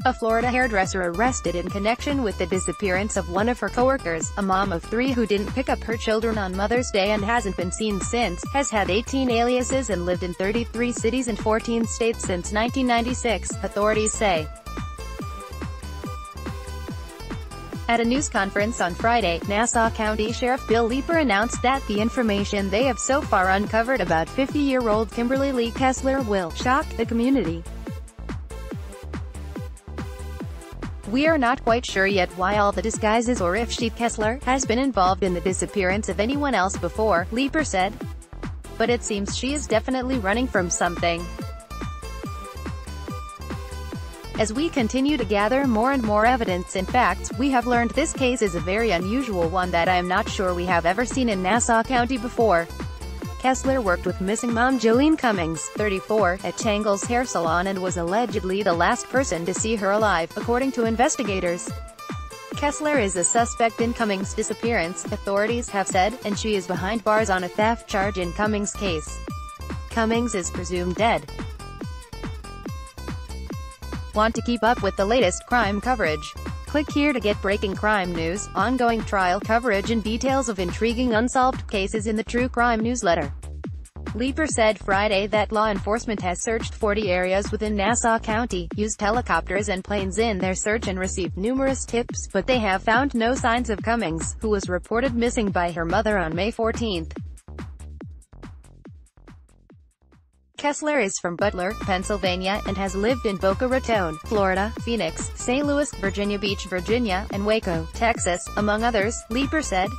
A Florida hairdresser arrested in connection with the disappearance of one of her coworkers, a mom of three who didn't pick up her children on Mother's Day and hasn't been seen since, has had 18 aliases and lived in 33 cities and 14 states since 1996, authorities say. At a news conference on Friday, Nassau County Sheriff Bill Leeper announced that the information they have so far uncovered about 50-year-old Kimberly Lee Kessler will shock the community. "We are not quite sure yet why all the disguises or if she, Kessler, has been involved in the disappearance of anyone else before," Leeper said. "But it seems she is definitely running from something. As we continue to gather more and more evidence and facts, we have learned this case is a very unusual one that I am not sure we have ever seen in Nassau County before." Kessler worked with missing mom Jolene Cummings, 34, at Tangle's hair salon and was allegedly the last person to see her alive, according to investigators. Kessler is a suspect in Cummings' disappearance, authorities have said, and she is behind bars on a theft charge in Cummings' case. Cummings is presumed dead. Want to keep up with the latest crime coverage? Click here to get breaking crime news, ongoing trial coverage and details of intriguing unsolved cases in the True Crime newsletter. Leeper said Friday that law enforcement has searched 40 areas within Nassau County, used helicopters and planes in their search and received numerous tips, but they have found no signs of Cummings, who was reported missing by her mother on May 14. Kessler is from Butler, Pennsylvania, and has lived in Boca Raton, Florida, Phoenix, St. Louis, Virginia Beach, Virginia, and Waco, Texas, among others, Leeper said.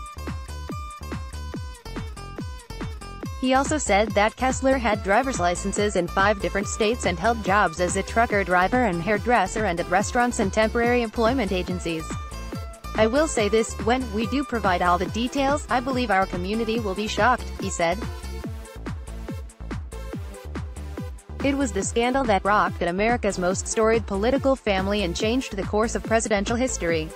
He also said that Kessler had driver's licenses in 5 different states and held jobs as a trucker driver and hairdresser and at restaurants and temporary employment agencies. "I will say this, when we do provide all the details, I believe our community will be shocked," he said. It was the scandal that rocked America's most storied political family and changed the course of presidential history.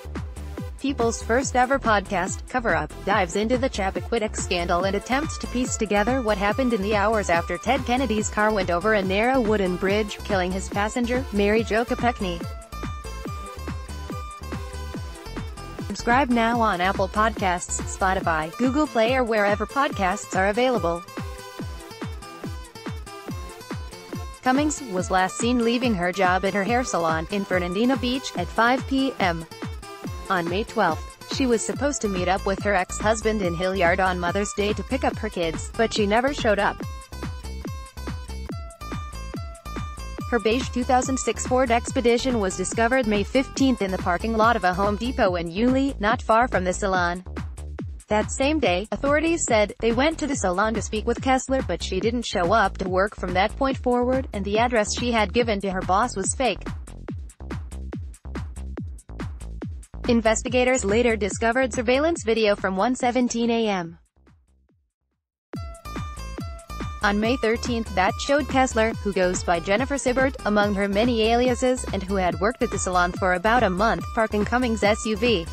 People's first ever podcast, Cover Up, dives into the Chappaquiddick scandal and attempts to piece together what happened in the hours after Ted Kennedy's car went over a narrow wooden bridge, killing his passenger, Mary Jo Kopechne. Subscribe now on Apple Podcasts, Spotify, Google Play or wherever podcasts are available. Cummings was last seen leaving her job at her hair salon in Fernandina Beach at 5 p.m. On May 12, she was supposed to meet up with her ex-husband in Hilliard on Mother's Day to pick up her kids, but she never showed up. Her beige 2006 Ford Expedition was discovered May 15 in the parking lot of a Home Depot in Yulee, not far from the salon. That same day, authorities said, they went to the salon to speak with Kessler but she didn't show up to work from that point forward, and the address she had given to her boss was fake. Investigators later discovered surveillance video from 1:17 a.m. on May 13 that showed Kessler, who goes by Jennifer Sibbert, among her many aliases, and who had worked at the salon for about a month, parking Cummings' SUV.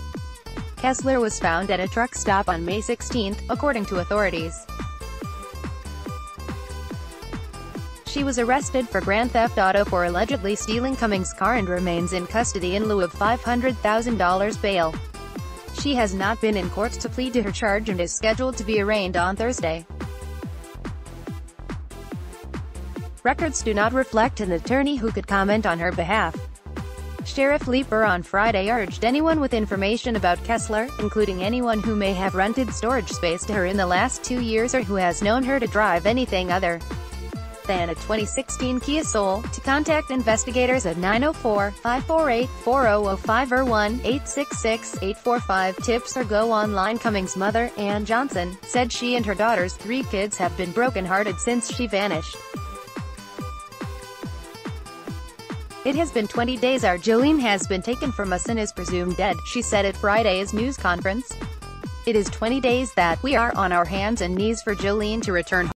Kessler was found at a truck stop on May 16, according to authorities. She was arrested for grand theft auto for allegedly stealing Cummings' car and remains in custody in lieu of $500,000 bail. She has not been in court to plead to her charge and is scheduled to be arraigned on Thursday. Records do not reflect an attorney who could comment on her behalf. Sheriff Leeper on Friday urged anyone with information about Kessler, including anyone who may have rented storage space to her in the last 2 years or who has known her to drive anything other than a 2016 Kia Soul, to contact investigators at 904-548-4005 or 1-866-845-TIPS or go online. Cummings' mother, Ann Johnson, said she and her daughter's 3 kids have been broken-hearted since she vanished. "It has been 20 days our Jolene has been taken from us and is presumed dead," she said at Friday's news conference. "It is 20 days that we are on our hands and knees for Jolene to return home."